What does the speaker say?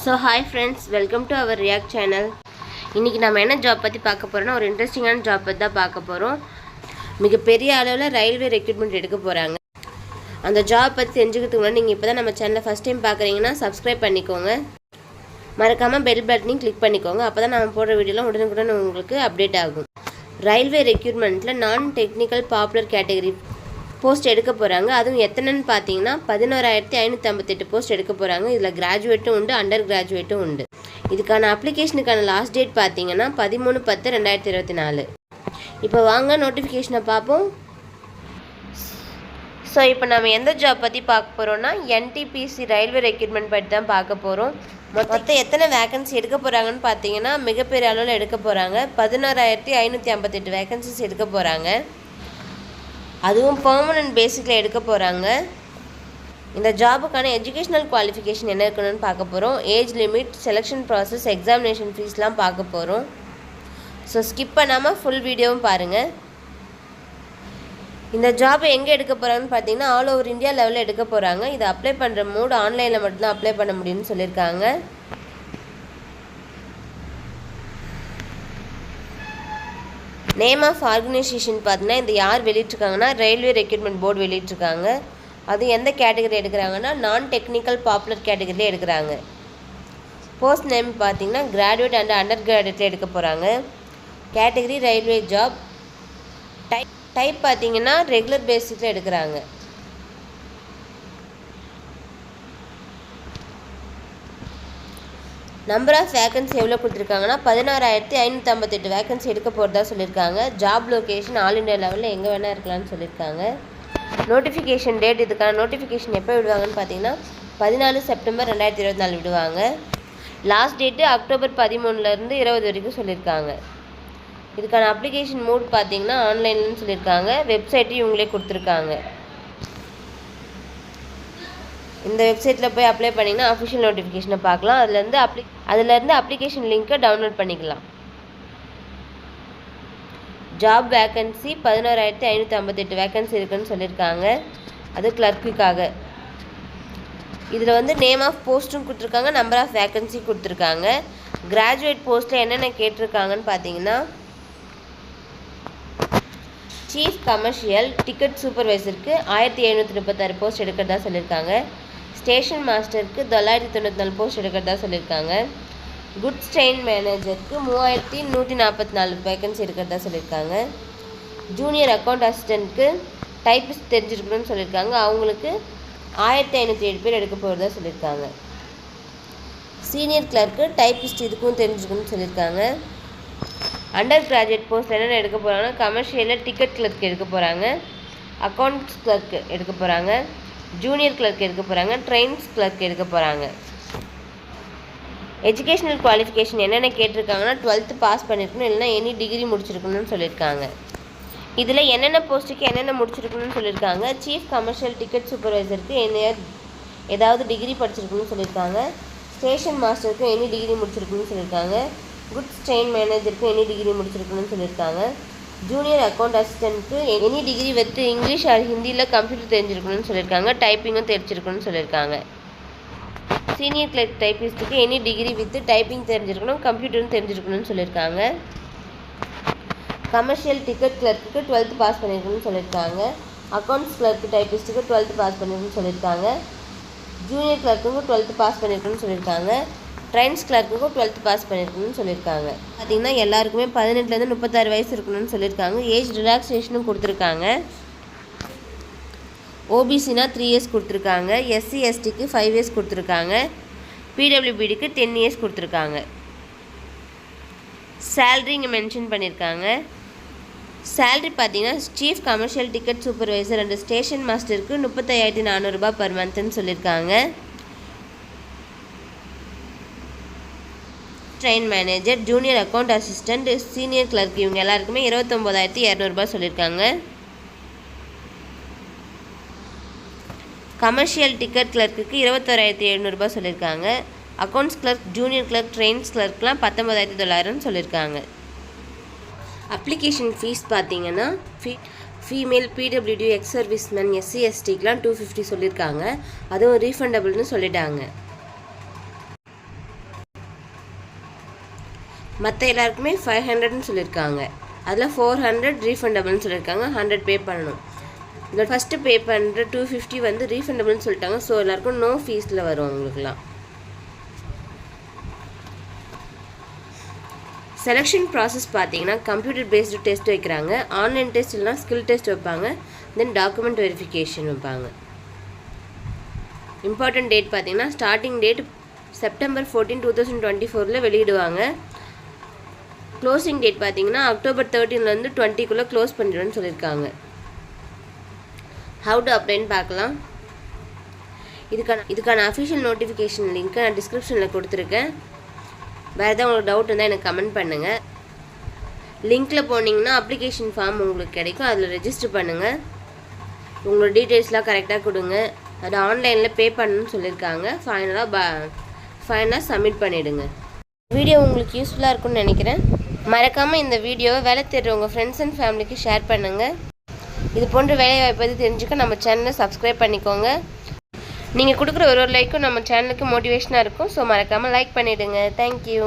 So hi friends, welcome to our React channel. இன்றைக்கி நம்ம என்ன ஜாப் பற்றி பார்க்க போகிறோன்னா, ஒரு இன்ட்ரெஸ்டிங்கான ஜாப் பற்றி தான் பார்க்க போகிறோம். மிகப்பெரிய அளவில் ரயில்வே ரெக்ரூட்மெண்ட் எடுக்க போகிறாங்க. அந்த ஜாப் பற்றி தெரிஞ்சுக்கிறதுக்கு முன்னாடி நீங்கள் இப்போ தான் நம்ம சேனலை ஃபஸ்ட் டைம் பார்க்குறீங்கன்னா சப்ஸ்கிரைப் பண்ணிக்கோங்க. மறக்காமல் பெல் பட்டனையும் கிளிக் பண்ணிக்கோங்க. அப்போ தான் நம்ம போடுற வீடியோலாம் உடனுக்குடன் உங்களுக்கு அப்டேட் ஆகும். ரயில்வே ரெக்ரூட்மெண்ட்டில் நான் டெக்னிக்கல் பாப்புலர் கேட்டகரி போஸ்ட் எடுக்க போகிறாங்க. அதுவும் எத்தனைன்னு பார்த்தீங்கன்னா 11,558 போஸ்ட் எடுக்க போகிறாங்க. இதில் கிராஜுவேட்டும் உண்டு, அண்டர் கிராஜுவேட்டும் உண்டு. இதுக்கான அப்ளிகேஷனுக்கான லாஸ்ட் டேட் பார்த்தீங்கன்னா 13/10/2024. இப்போ வாங்க நோட்டிஃபிகேஷனை பார்ப்போம். ஸோ இப்போ நம்ம எந்த ஜாப் பற்றி பார்க்க போகிறோன்னா, NTPC ரயில்வே ரெக்ரூட்மெண்ட் பற்றி தான் பார்க்க போகிறோம். மொத்தம் எத்தனை வேகன்சி எடுக்க போகிறாங்கன்னு பார்த்தீங்கன்னா, மிகப்பெரிய அளவில் எடுக்க போகிறாங்க. 11,558 வேகன்சிஸ் எடுக்க போகிறாங்க. அதுவும் பெர்மனன்ட் பேசிக்கில் எடுக்க போகிறாங்க. இந்த ஜாபுக்கான எஜுகேஷ்னல் குவாலிஃபிகேஷன் என்ன இருக்கணும்னு பார்க்க போகிறோம். Age limit, selection process, examination ஃபீஸ்லாம் பார்க்க போகிறோம். ஸோ ஸ்கிப் பண்ணாமல் ஃபுல் வீடியோவும் பாருங்கள். இந்த ஜாப் எங்கே எடுக்க போகிறாங்கன்னு பார்த்தீங்கன்னா, ஆல் ஓவர் இந்தியா லெவலில் எடுக்க போகிறாங்க. இதை அப்ளை பண்ணுற மோட் ஆன்லைனில் மட்டும்தான் அப்ளை பண்ண முடியும்னு சொல்லியிருக்காங்க. நேம் ஆஃப் ஆர்கனைசேஷன் பார்த்தீங்கன்னா, இந்த யார் வெளியிட்ருக்காங்கன்னா, ரயில்வே ரெக்ரூட்மெண்ட் போர்டு வெளியிட்ருக்காங்க. அது எந்த கேட்டகரி எடுக்கிறாங்கன்னா, நான் டெக்னிக்கல் பாப்புலர் கேட்டகரியில் எடுக்கிறாங்க. போஸ்ட் நேம் பார்த்தீங்கன்னா, கிராஜுவேட் அண்ட் அண்டர் கிராஜுவேட்டில் எடுக்க போகிறாங்க. Category railway job. டைப் பார்த்தீங்கன்னா ரெகுலர் பேசிஸில் எடுக்கிறாங்க. நம்பர் ஆஃப் வேகன்சி எவ்வளோ கொடுத்துருக்காங்கன்னா, 16,558 வேகன்சி எடுக்க போகிறதா சொல்லியிருக்காங்க. ஜாப் லொக்கேஷன் ஆல் இண்டியா லெவலில் எங்கே வேணால் இருக்கலாம்னு சொல்லியிருக்காங்க. நோட்டிஃபிகேஷன் டேட், இதுக்கான நோட்டிஃபிகேஷன் எப்போ விடுவாங்கன்னு பார்த்தீங்கன்னா 14 செப்டம்பர் 2024 விடுவாங்க. லாஸ்ட் டேட்டு அக்டோபர் 13 வரைக்கும் சொல்லியிருக்காங்க. இதுக்கான அப்ளிகேஷன் மோட் பார்த்தீங்கன்னா ஆன்லைன்லன்னு சொல்லியிருக்காங்க. வெப்சைட்டையும் இவங்களே கொடுத்துருக்காங்க. இந்த வெப்சைட்டில் போய் அப்ளை பண்ணிங்கன்னா அஃபிஷியல் நோட்டிஃபிகேஷனை பார்க்கலாம். அதுலேருந்து அப்ளிகேஷன் லிங்க்கை டவுன்லோட் பண்ணிக்கலாம். ஜாப் வேக்கன்சி 11,558 வேக்கன்சி இருக்குதுன்னு சொல்லியிருக்காங்க. அது கிளர்க்குக்காக. இதில் நேம் ஆஃப் போஸ்ட்டும் கொடுத்துருக்காங்க, நம்பர் ஆஃப் வேக்கன்சி கொடுத்துருக்காங்க. கிராஜுவேட் போஸ்ட்டில் என்னென்ன கேட்டிருக்காங்கன்னு பார்த்தீங்கன்னா, சீஃப் கமர்ஷியல் டிக்கெட் சூப்பர்வைசருக்கு 1,736 போஸ்ட் எடுக்கிறதா சொல்லியிருக்காங்க. ஸ்டேஷன் மாஸ்டருக்கு 994 போஸ்ட் எடுக்கிறதா சொல்லியிருக்காங்க. குட்ஸ் ட்ரெயின் மேனேஜருக்கு 3,144 வேகன்சி இருக்கிறதா சொல்லியிருக்காங்க. ஜூனியர் அக்கௌண்ட் அசிஸ்டண்ட்டுக்கு டைப்பிஸ்ட் தெரிஞ்சிருக்கணும்னு சொல்லியிருக்காங்க. அவங்களுக்கு 1,507 பேர் எடுக்க போகிறதா சொல்லியிருக்காங்க. சீனியர் கிளர்க்கு டைப்பிஸ்ட் இதுக்கும் தெரிஞ்சுக்கணும்னு சொல்லியிருக்காங்க. அண்டர் கிராஜுவேட் போஸ்ட் என்னென்ன எடுக்க போகிறாங்கன்னா, கமர்ஷியலில் டிக்கெட் கிளர்க் எடுக்க போகிறாங்க, அக்கௌண்ட்ஸ் கிளர்க் எடுக்க போகிறாங்க, ஜூனியர் கிளர்க் எடுக்க போகிறாங்க, ட்ரெயின்ஸ் கிளர்க் எடுக்க போகிறாங்க. எஜுகேஷ்னல் குவாலிஃபிகேஷன் என்னென்ன கேட்டிருக்காங்கன்னா, 12th பாஸ் பண்ணியிருக்கணும், இல்லைனா எனி டிகிரி முடிச்சிருக்கணும்னு சொல்லியிருக்காங்க. இதில் என்னென்ன போஸ்ட்டுக்கு என்னென்ன முடிச்சிருக்கணும்னு சொல்லியிருக்காங்க. சீஃப் கமர்ஷியல் டிக்கெட் சூப்பர்வைசருக்கு ஏதாவது டிகிரி படிச்சிருக்கணும்னு சொல்லியிருக்காங்க. ஸ்டேஷன் மாஸ்டருக்கு எனி டிகிரி முடிச்சிருக்கணும்னு சொல்லியிருக்காங்க. குட்ஸ் ட்ரெயின் மேனேஜருக்கு எனி டிகிரி முடிச்சிருக்கணும்னு சொல்லியிருக்காங்க. ஜூனியர் அக்கௌண்ட் அசிஸ்டண்ட்டுக்கு any degree with English or ஹிந்தியில் கம்ப்யூட்டர் தெரிஞ்சிருக்கணும்னு சொல்லியிருக்காங்க. டைப்பிங்கும் தெரிஞ்சிருக்கணும்னு சொல்லியிருக்காங்க. சீனியர் கிளர்க் டைப்பிஸ்ட்டுக்கு எனி டிகிரி வித் டைப்பிங் தெரிஞ்சிருக்கணும், கம்ப்யூட்டரும் தெரிஞ்சிருக்கணும்னு சொல்லியிருக்காங்க. கமர்ஷியல் டிக்கெட் கிளர்க்கு 12th பாஸ் பண்ணியிருக்கணும்னு சொல்லியிருக்காங்க. அக்கௌண்ட்ஸ் கிளர்க்கு டைப்பிஸ்ட்டுக்கு 12th பாஸ் பண்ணியிருக்கணும்னு சொல்லியிருக்காங்க. ஜூனியர் கிளர்க்குக்கும் 12th பாஸ் பண்ணியிருக்கணும்னு சொல்லியிருக்காங்க. ட்ரெயின்ஸ் கிளர்க்குக்கும் 12th பாஸ் பண்ணியிருக்கணும்னு சொல்லியிருக்காங்க. பார்த்திங்கன்னா எல்லாருக்குமே 18லேருந்து 36 வயசு இருக்கணும்னு சொல்லியிருக்காங்க. ஏஜ் ரிலாக்ஸேஷனும் கொடுத்துருக்காங்க. ஓபிசினா 3 இயர்ஸ் கொடுத்துருக்காங்க. SC STக்கு 5 இயர்ஸ் கொடுத்துருக்காங்க. PWBDக்கு 10 இயர்ஸ் கொடுத்துருக்காங்க. சேல்ரி இங்கே மென்ஷன் பண்ணியிருக்காங்க. சேல்ரி பார்த்தீங்கன்னா, chief commercial ticket supervisor and station மாஸ்டருக்கு 35,400 பர் மந்த்னு சொல்லியிருக்காங்க. Train manager, junior account assistant, senior clerk இவங்க எல்லாருக்குமே 29,200 சொல்லியிருக்காங்க. கமர்ஷியல் டிக்கெட் கிளர்க்குக்கு 21,700 சொல்லியிருக்காங்க. Accounts clerk, junior clerk, trains கிளர்க்லாம் 19,900 சொல்லியிருக்காங்க. அப்ளிகேஷன் ஃபீஸ் பார்த்தீங்கன்னா, female PWD ex serviceman SC STக்கெலாம் 250 சொல்லியிருக்காங்க. அதுவும் ரீஃபண்டபிள்னு சொல்லிட்டாங்க. மற்ற எல்லாருக்குமே 500ன்னு சொல்லியிருக்காங்க. அதில் 400 ரீஃபண்டபிள்னு சொல்லியிருக்காங்க. 100 பே பண்ணணும். இதில் ஃபஸ்ட்டு பே பண்ணுற 250 வந்து ரீஃபண்டபிள்னு சொல்லிட்டாங்க. ஸோ எல்லாருக்கும் நோ ஃபீஸில் வரும் அவங்களுக்குலாம். செலெக்ஷன் ப்ராசஸ் பார்த்தீங்கன்னா கம்ப்யூட்டர் பேஸ்டு டெஸ்ட் வைக்கிறாங்க. ஆன்லைன் டெஸ்ட் இல்லைனா ஸ்கில் டெஸ்ட் வைப்பாங்க. தென் டாக்குமெண்ட் வெரிஃபிகேஷன் வைப்பாங்க. இம்பார்ட்டன்ட் டேட் பார்த்தீங்கன்னா ஸ்டார்டிங் டேட் செப்டம்பர் 14, 2024 வெளியிடுவாங்க. க்ளோசிங் டேட் பார்த்தீங்கன்னா அக்டோபர் 13 20க்குள்ளே க்ளோஸ் பண்ணிடுவேன்னு சொல்லியிருக்காங்க. ஹவு டு அப்ளைன்னு பார்க்கலாம். இதுக்கான அஃபிஷியல் நோட்டிஃபிகேஷன் லிங்க்கை நான் டிஸ்கிரிப்ஷனில் கொடுத்துருக்கேன். வேறு எதாவது உங்களுக்கு டவுட் இருந்தால் எனக்கு கமெண்ட் பண்ணுங்கள். லிங்க்கில் போனீங்கன்னா அப்ளிகேஷன் ஃபார்ம் உங்களுக்கு கிடைக்கும். அதில் ரெஜிஸ்டர் பண்ணுங்கள். உங்களோட டீட்டெயில்ஸ்லாம் கரெக்டாக கொடுங்க. அது ஆன்லைனில் பே பண்ணணும்னு சொல்லியிருக்காங்க. ஃபைனலாக சப்மிட் பண்ணிவிடுங்க. வீடியோ உங்களுக்கு யூஸ்ஃபுல்லாக இருக்கும்னு நினைக்கிறேன். மறக்காமல் இந்த வீடியோவை வேலை தேடுற உங்கள் ஃப்ரெண்ட்ஸ் அண்ட் ஃபேமிலிக்கு ஷேர் பண்ணுங்கள். இது போன்ற வேலைவாய்ப்பு பற்றி தெரிஞ்சுக்க நம்ம சேனலை சப்ஸ்கிரைப் பண்ணிக்கோங்க. நீங்கள் கொடுக்குற ஒரு லைக்கும் நம்ம சேனலுக்கு மோட்டிவேஷனாக இருக்கும். ஸோ மறக்காமல் லைக் பண்ணிவிடுங்க. தேங்க்யூ.